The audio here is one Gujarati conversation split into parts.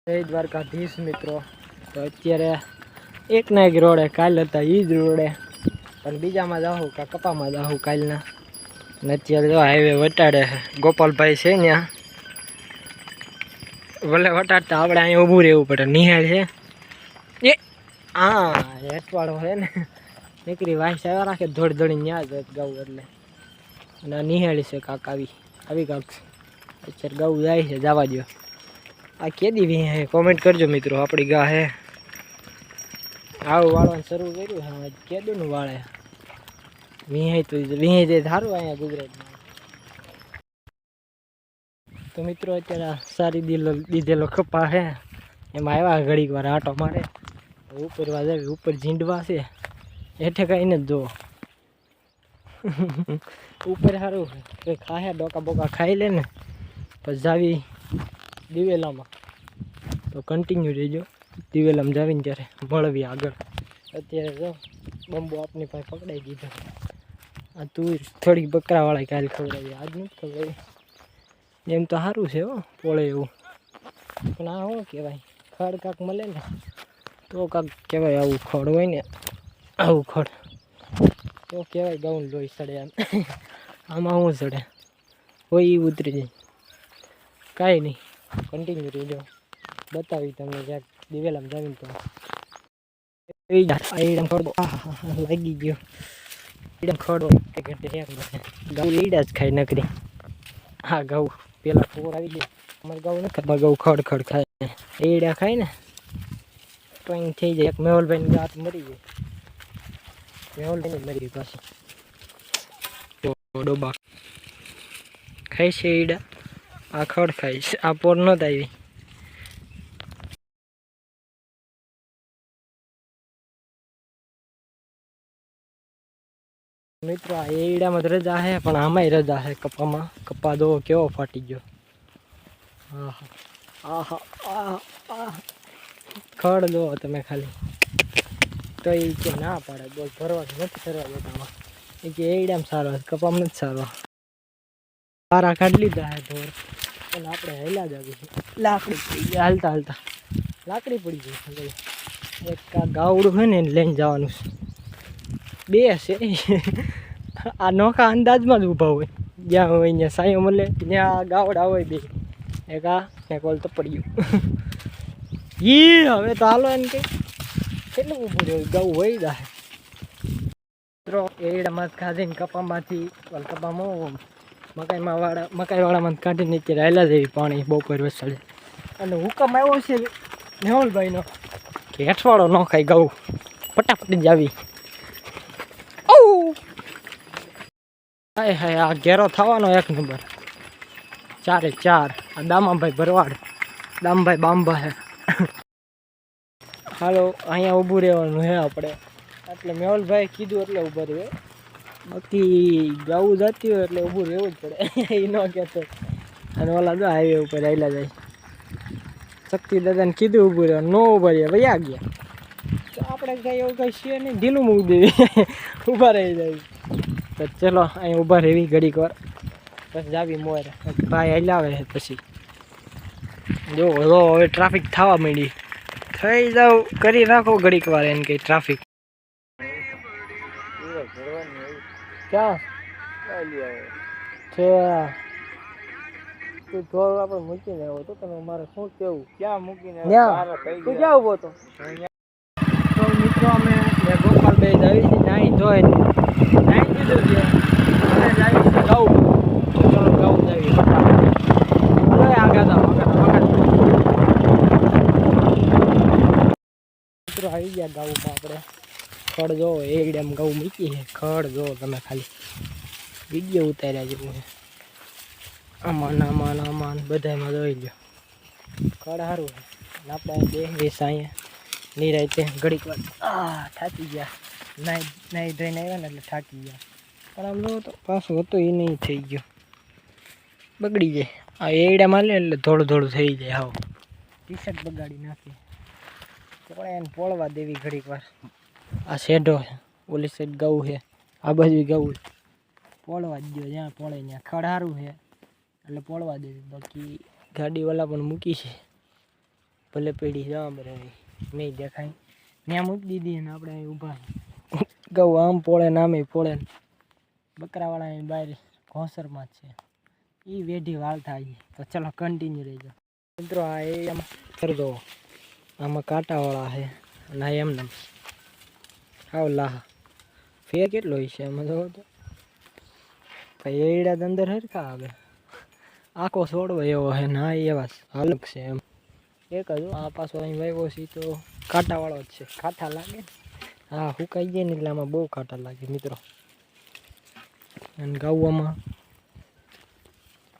જય દ્વારકાધીશ મિત્રો. તો અત્યારે એકના એક રોડે કાલ હતા એ જ રોડે, પણ બીજામાં જાઉં કે કપામાં જાઉં કાલના. અને અત્યારે જો હાઈવે વટાડે ગોપાલભાઈ છે ત્યાં, ભલે વટાડતા આપણે અહીંયા ઊભું રહેવું પડે. નિહાળ છે એ હા હેઠવાળો છે ને, નીકળી વાંસ આવ્યા રાખે દોડી દોડીને ત્યાં જ ગાવું એટલે. અને નિહાળી છે કાંક આવી કાંક અત્યારે ગાવું જાય છે, જવા દો. આ કેદી વી કોમેન્ટ કરજો મિત્રો. આપણી ગા હે આવું વાળવાનું શરૂ કર્યું છે, કેદુંનું વાળે વિહાય તો વિહાઈ જાય સારું અહીંયા ગુજરાતમાં. તો મિત્રો અત્યારે સારી દીધેલો કપા છે, એમાં આવ્યા ઘડીક વાર આટો મારે. ઉપર જાય, ઉપર ઝીંડવા છે, હેઠે કઈ ને જ જુઓ. ઉપર સારું કંઈ ખાય ડોકા બોકા ખાઈ લે ને પછી જાવી દિવેલામાં. તો કન્ટિન્યુ રહેજો, દિવેલામાં જાવીને ત્યારે મળવી આગળ. અત્યારે જો બંબુ આપની પાસે પકડાઈ દીધો. આ તું થોડીક બકરાવાળા કાલ ખવડાવી, આજ નથી ખવડાવી. એમ તો સારું છે હો પોળે એવું, પણ આ શું કહેવાય ખડ કાંક મળે ને તો કાંક કહેવાય. આવું ખડ હોય ને, આવું ખડ તો કહેવાય ગાઉન લોહી સડે. આમ આમાં શું સડે હોય એ ઉતરી જાય. કાંઈ નહીં, કન્ટિન્યુ રહેજો, બતાવી તમને જ્યાં દિવેલામાં જાવીને. તો લાગી ગયો ખડો ઘઉં ઈડા જ ખાય નકરી. હા ઘઉં પેલા ફોર આવી ગયો. અમારે ઘઉં નથી, અમારે ઘઉં ખડ ખાય, ઈડા ખાય ને તો અહીં થઈ જાય. એક મેહુલભાઈની ગાત મરી ગઈ, મેહુલભાઈ મરી ગઈ પાછી. તો ડોબા ખાય છે ઈડા, આ ખડ ખાય છે, આ પોર નહોત આવી. મિત્રો આ એડામાં રજા છે, પણ આમાંય રજા છે કપામાં. કપા દો કેવો ફાટી ગયો. હા હા ખડ દો તમે ખાલી. તો એ કે ના પાડે, બોલ ભરવાનું નથી કરવા દેતામાં. એ કે એડામાં સારો, કપામાં નથી સારો. સારા કાઢી લીધા હે ઢોર, અને આપણે હેલા જ આવી લાકડી પડી ગઈ. હાલતા હાલતા લાકડી પડી ગઈ. એક ગાવડું હોય ને એને લઈને જવાનું છે. બે છે આ નોખા અંદાજમાં જ ઊભા હોય, જ્યાં હોય ત્યાં સાયો મળે ત્યાં ગાવડા હોય બે. એક આ એક ઓલ તો પડ્યું. હવે તો હાલો એને કંઈ કેટલું ઊભું રહ્યું, ગાવું હોય જાય. મિત્રો એડામાં ખાધીને કપામાંથી કપામાં મકાઈવાળામાં કાઢીને અત્યારે હાલ્યા જેવી પાણી બપોર વસાડે. અને હુકમ આવ્યો છે મેહુલભાઈનો કે હેઠવાળો ન ખાય ગાવું, ફટાફટ જ આવી. હાય હાય આ ઘેરો થવાનો એક નંબર, 4-4. આ દામાભાઈ ભરવાડ, દામભાઈ બાંબા હે. હાલો અહીંયા ઊભું રહેવાનું હે આપણે, એટલે મેહુલભાઈ કીધું એટલે ઊભા રહે. બાકી ગાવું જતી હોય એટલે ઊભું રહેવું જ પડે. એ ન કહેતો. અને ઓલા જો હાઈવે ઉપર આવેલા જાય. શક્તિ દાદાને કીધું ઊભું રહેવાનું, ન ઊભા રહ્યા ભાઈ આ ગયા. તો આપણે કંઈ એવું કંઈ છીએ નહીં, ઢીલું મૂકી દેવી, ઊભા રહી જાય. તો ચલો અહીં ઊભા રહેવી ઘડીક વાર, પછી જાવી મોર. ભાઈ હલાવે છે પછી જો હવે ટ્રાફિક થવા માંડી. થઈ જાવ કરી રાખો ઘડીક વાર એને કંઈ ટ્રાફિક. ક્યાં છે તું ઢોર આપણે મૂકીને આવ્યો તો તમે, મારે શું કેવું? ક્યાં મૂકીને તું ક્યાં ઉભો હતો? તો મિત્રો અમે ગોપાલભાઈ આવી છે નાહી ધોઈ નાહી દીધું છે, અને જાય છે ગાઉં. ચલો ગાઉં જાવી ફટાફટ. આગળ મિત્રો આવી ગયા ગાઉમાં. આપણે ખડ જોવો એકદમ ગાઉં મૂકી છે. ખડ જોવો તમે ખાલી, વિડીયો ઉતાર્યા જેવું છે. આમાં બધામાં જોઈ લો ખડ સારું છે. આપણે બે સાંયે નિરાયતે ઘડીક વાર થાકી ગયા. નાહી ધોઈને આવ્યા ને એટલે થાકી ગયા. પણ આમ લો તો પાછું હતું એ નહીં થઈ ગયું, બગડી જાય. આ એડા મારે એટલે થોડું થઈ જાય. હાવ ટી શર્ટ બગાડી નાખી. તો એને પોળવા દેવી ઘડીક વાર. આ શેઢો છે, ઓલી સાઈડ ગાઉં છે, આ બાજુ ગાઉં. પોળવા જ દો, જ્યાં પોળે ત્યાં ખડ સારું છે એટલે પોળવા દેવી. બાકી ગાડીવાળા પણ મૂકી છે, ભલે પેઢી જવા બરે નહીં દેખાય ત્યાં મૂકી દીધી ને આપણે અહીં ઊભા ગૌ આમ પોળે ને આમે પોળે બકરાવાળા બહાર ઘોંસરમાં જ છે એ વેઢી વાળતા આવીએ તો ચલો કન્ટિન્યુ રહેજો મિત્રો આ એ આમાં કરજો આમાં કાંટાવાળા છે અને આ એમને હાવ લાહા ફેર કેટલો હોય છે એમાં જોવો તો ભાઈ એડા અંદર હરખા આવે આખો છોડવો એવો છે ના એવા અલગ છે એમ એક જ આ પાછો અહીં વાવ્યો છે તો કાંટાવાળો જ છે કાંઠા લાગે હા સુકાઈ જાય ને એટલે આમાં બહુ કાંટા લાગે મિત્રો અને ગાવામાં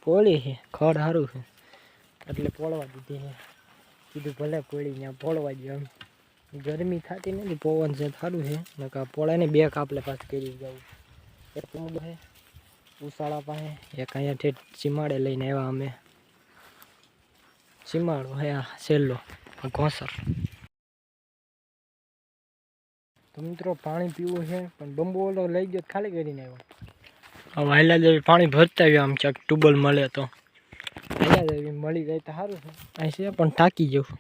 પોળી છે ખડ સારું છે એટલે પોળવા દીધી છે કીધું ભલે પોળી ત્યાં પોળવા ગયો એમ ગરમી થતી નથી પવન છે સારું છે નકા પોળાને બે કાપલે પાછું કરી જવું એક મૂળ છે ઉસાળા પાસે એક અહીંયા ઠેઠ ચીમાડે લઈને આવ્યા અમે ચીમાડો હે આ છેલ્લો ઘોંસર તો મિત્રો પાણી પીવું છે પણ બંબુ ઓલો લઈ ગયો ખાલી કરીને આવ્યો વાયલા દેવી પાણી ભરતા આવ્યો આમ ક્યાંક ટ્યુબવેલ મળે તો વાયલા દેવી મળી જાય તો સારું છે અહીં છે પણ થાકી જવું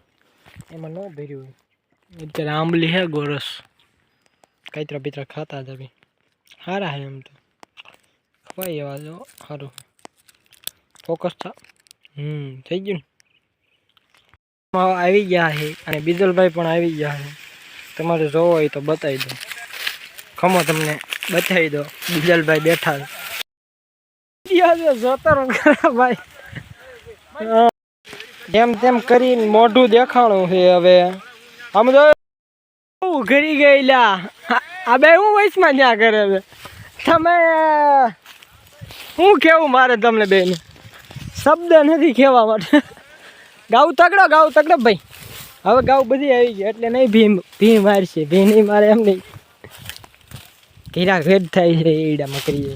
એમાં ન ભર્યું હોય અત્યારે આંબલી હે ગોરસ કાતરા પીતરા ખાતા જ બી સારા છે એમ તો ખવાય એવા જો સારું ફોકસ થા થઈ ગયું ને આવી ગયા છે અને બીજલભાઈ પણ આવી ગયા છે તમારે જોવો હોય તો બતાવી દો ખમો તમને બતાવી દો બીજલભાઈ બેઠા જોતો ભાઈ જેમ તેમ કરીને મોઢું દેખાણું છે હવે આમ જો ઘરી ગયેલા આ બે હું વયસમાં ત્યાં કરે છે તમે શું કેવું મારે તમને બેન શબ્દ નથી કહેવા માટે ગાઉ તગડો ભાઈ હવે ગાઉ બધી આવી ગઈ એટલે નહીં ભી મારશે ભી નહીં મારે એમ નહીં ઘીરા ભેદ થાય છે એડામાં કરીએ